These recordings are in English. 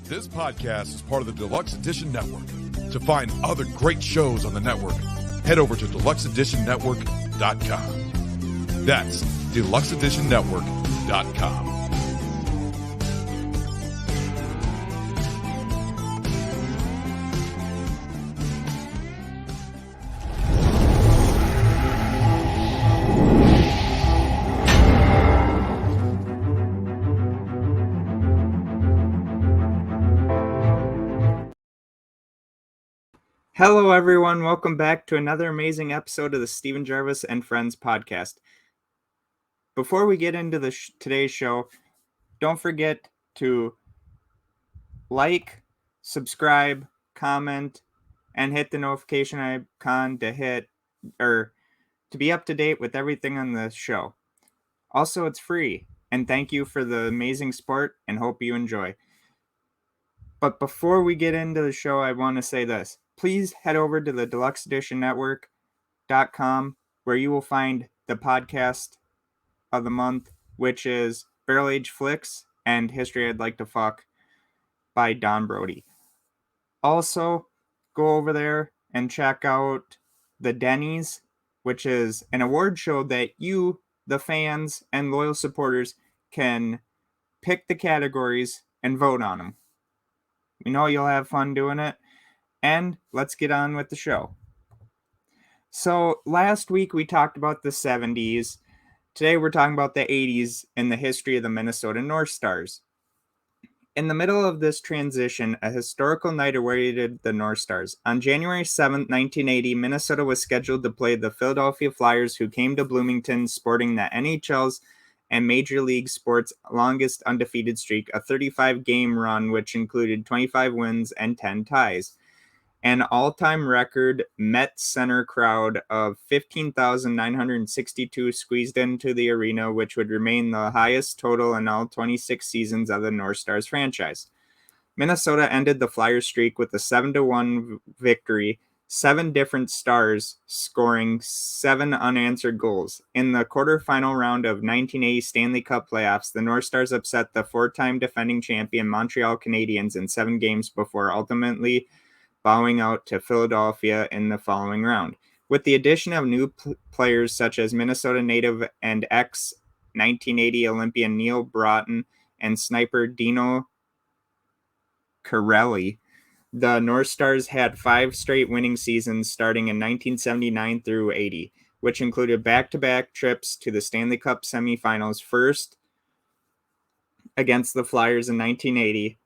This podcast is part of the Deluxe Edition Network. To find other great shows on the network, head over to deluxeeditionnetwork.com. That's deluxeeditionnetwork.com. Hello, everyone. Welcome back to another amazing episode of the Stephen Gervais and Friends podcast. Before we get into today's show, don't forget to like, subscribe, comment, and hit the notification icon to be up to date with everything on the show. Also, it's free, and thank you for the amazing support and hope you enjoy. But before we get into the show, I want to say this. Please head over to the deluxeeditionnetwork.com where you will find the podcast of the month, which is Barrel Age Flicks and History I'd Like to Fuck by Don Brody. Also, go over there and check out the DENNY'S, which is an award show that you, the fans and loyal supporters, can pick the categories and vote on them. We know you'll have fun doing it. And let's get on with the show. So last week we talked about the 70s. Today we're talking about the 80s and the history of the Minnesota North Stars. In the middle of this transition, a historical night awaited the North Stars. On January 7, 1980, Minnesota was scheduled to play the Philadelphia Flyers, who came to Bloomington sporting the NHL's and Major League Sports' longest undefeated streak, a 35-game run which included 25 wins and 10 ties. An all-time record Met Center crowd of 15,962 squeezed into the arena, which would remain the highest total in all 26 seasons of the North Stars franchise. Minnesota ended the Flyers streak with a 7-1 victory, 7 different Stars scoring 7 unanswered goals. In the quarterfinal round of 1980 Stanley Cup playoffs, the North Stars upset the 4-time defending champion Montreal Canadiens in 7 games before ultimately bowing out to Philadelphia in the following round. With the addition of new players such as Minnesota native and ex-1980 Olympian Neil Broughton and sniper Dino Corelli, the North Stars had 5 straight winning seasons starting in 1979 through 80, which included back-to-back trips to the Stanley Cup semifinals, first against the Flyers in 1980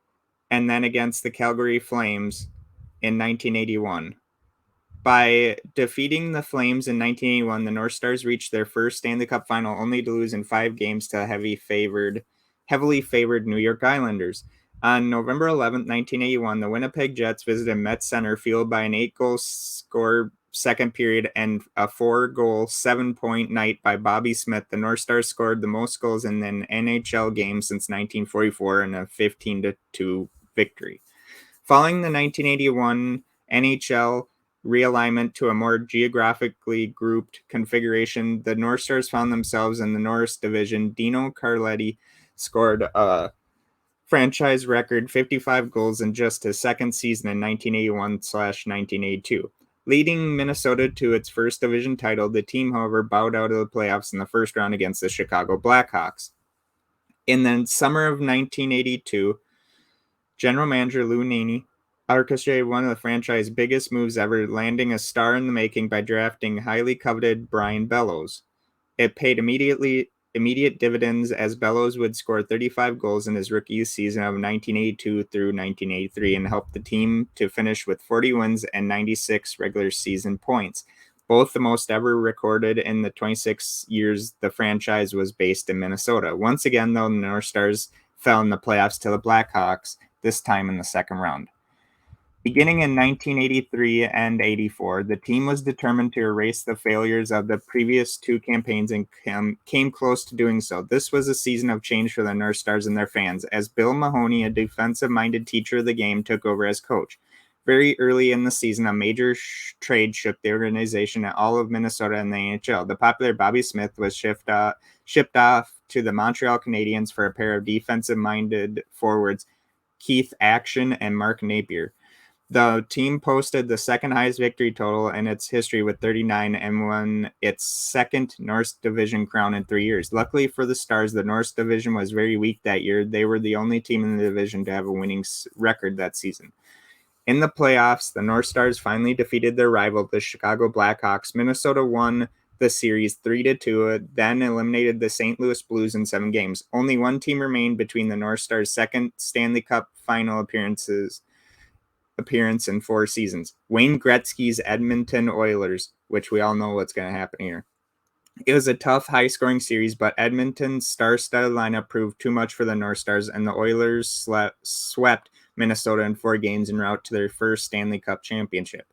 and then against the Calgary Flames in 1981. By defeating the Flames in 1981, the North Stars reached their first Stanley Cup final, only to lose in 5 games to heavily favored New York Islanders. On November 11, 1981, the Winnipeg Jets visited Met Center, fueled by an 8-goal score second period and a 4-goal, 7-point night by Bobby Smith. The North Stars scored the most goals in an NHL game since 1944 in a 15-2 victory. Following the 1981 NHL realignment to a more geographically grouped configuration, the North Stars found themselves in the Norris Division. Dino Carletti scored a franchise record 55 goals in just his second season in 1981/1982. Leading Minnesota to its first division title, the team, however, bowed out of the playoffs in the first round against the Chicago Blackhawks. In the summer of 1982, General Manager Lou Nanne orchestrated one of the franchise's biggest moves ever, landing a star in the making by drafting highly coveted Brian Bellows. It paid immediate dividends, as Bellows would score 35 goals in his rookie season of 1982 through 1983 and helped the team to finish with 40 wins and 96 regular season points, both the most ever recorded in the 26 years the franchise was based in Minnesota. Once again, though, the North Stars fell in the playoffs to the Blackhawks, this time in the second round. Beginning in 1983 and 84, the team was determined to erase the failures of the previous 2 campaigns and came close to doing so. This was a season of change for the North Stars and their fans, as Bill Mahoney, a defensive-minded teacher of the game, took over as coach. Very early in the season, a major trade shook the organization and all of Minnesota and the NHL. The popular Bobby Smith was shipped off to the Montreal Canadiens for a pair of defensive-minded forwards, Keith Action, and Mark Napier. The team posted the second highest victory total in its history with 39 and won its second North Division crown in 3 years. Luckily for the Stars, the North Division was very weak that year. They were the only team in the division to have a winning record that season. In the playoffs, the North Stars finally defeated their rival, the Chicago Blackhawks. Minnesota won the series 3-2, then eliminated the St. Louis Blues in 7 games. Only one team remained between the North Stars' second Stanley Cup final appearance in 4 seasons. Wayne Gretzky's Edmonton Oilers, which we all know what's going to happen here. It was a tough, high-scoring series, but Edmonton's star-studded lineup proved too much for the North Stars, and the Oilers swept Minnesota in 4 games en route to their first Stanley Cup championship.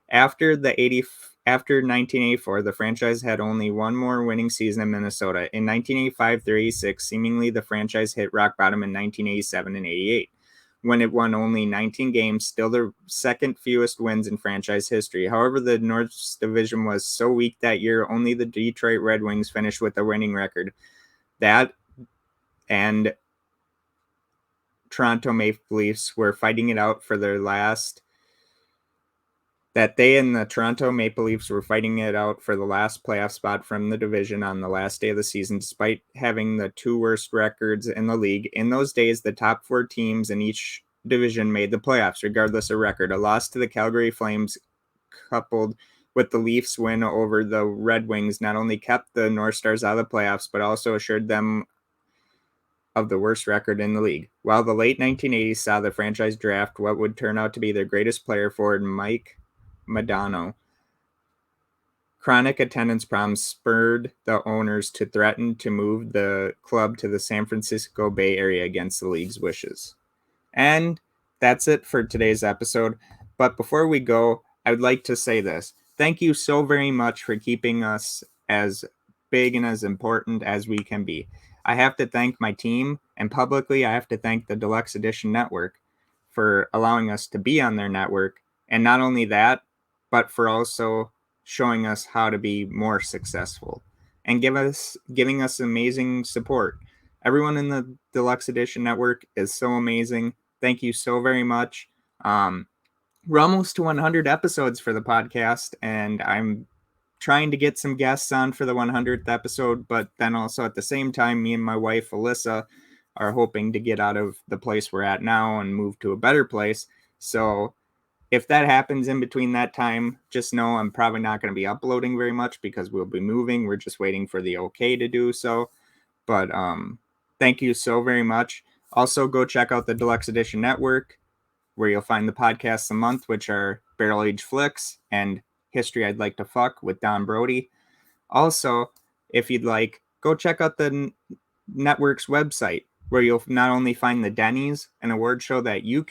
After 1984, the franchise had only one more winning season in Minnesota. In 1985 through 86, seemingly the franchise hit rock bottom in 1987 and 88. When it won only 19 games, still the second fewest wins in franchise history. However, the North Division was so weak that year, only the Detroit Red Wings finished with a winning record. That and Toronto Maple Leafs were fighting it out for their last. The Toronto Maple Leafs were fighting it out for the last playoff spot from the division on the last day of the season, despite having the 2 worst records in the league. In those days, the top 4 teams in each division made the playoffs, regardless of record. A loss to the Calgary Flames, coupled with the Leafs' win over the Red Wings, not only kept the North Stars out of the playoffs, but also assured them of the worst record in the league. While the late 1980s saw the franchise draft what would turn out to be their greatest player forward, Mike Modano, chronic attendance problems spurred the owners to threaten to move the club to the San Francisco Bay Area against the league's wishes. And that's it for today's episode. But before we go, I would like to say this. Thank you so very much for keeping us as big and as important as we can be. I have to thank my team, and publicly I have to thank the Deluxe Edition Network for allowing us to be on their network. And not only that, but for also showing us how to be more successful and giving us amazing support. Everyone in the Deluxe Edition Network is so amazing. Thank you so very much. We're almost to 100 episodes for the podcast, and I'm trying to get some guests on for the 100th episode, but then also at the same time, me and my wife, Alyssa, are hoping to get out of the place we're at now and move to a better place. So if that happens in between that time, just know I'm probably not going to be uploading very much because we'll be moving. We're just waiting for the okay to do so. But thank you so very much. Also, go check out the Deluxe Edition Network, where you'll find the podcasts a month, which are Barrel Age Flicks and History I'd Like to Fuck with Don Brody. Also, if you'd like, go check out the network's website, where you'll not only find the DENNY'S, an award show that you,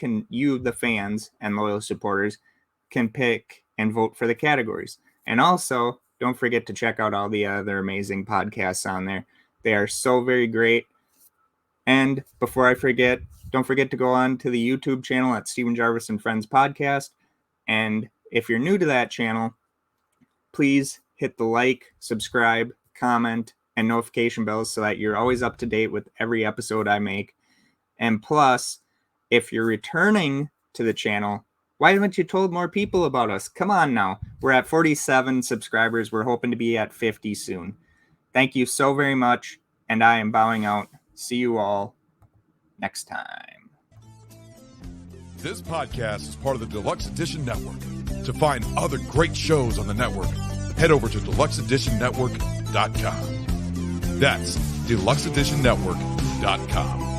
the fans and loyal supporters, can pick and vote for the categories. And also, don't forget to check out all the other amazing podcasts on there. They are so very great. And before I forget, don't forget to go on to the YouTube channel at Stephen Gervais and Friends Podcast. And if you're new to that channel, please hit the like, subscribe, comment, and notification bells so that you're always up to date with every episode I make. And plus, if you're returning to the channel, why haven't you told more people about us? Come on now. We're at 47 subscribers. We're hoping to be at 50 soon. Thank you so very much, and I am bowing out. See you all next time. This podcast is part of the Deluxe Edition Network. To find other great shows on the network, head over to deluxeeditionnetwork.com. That's deluxeeditionnetwork.com.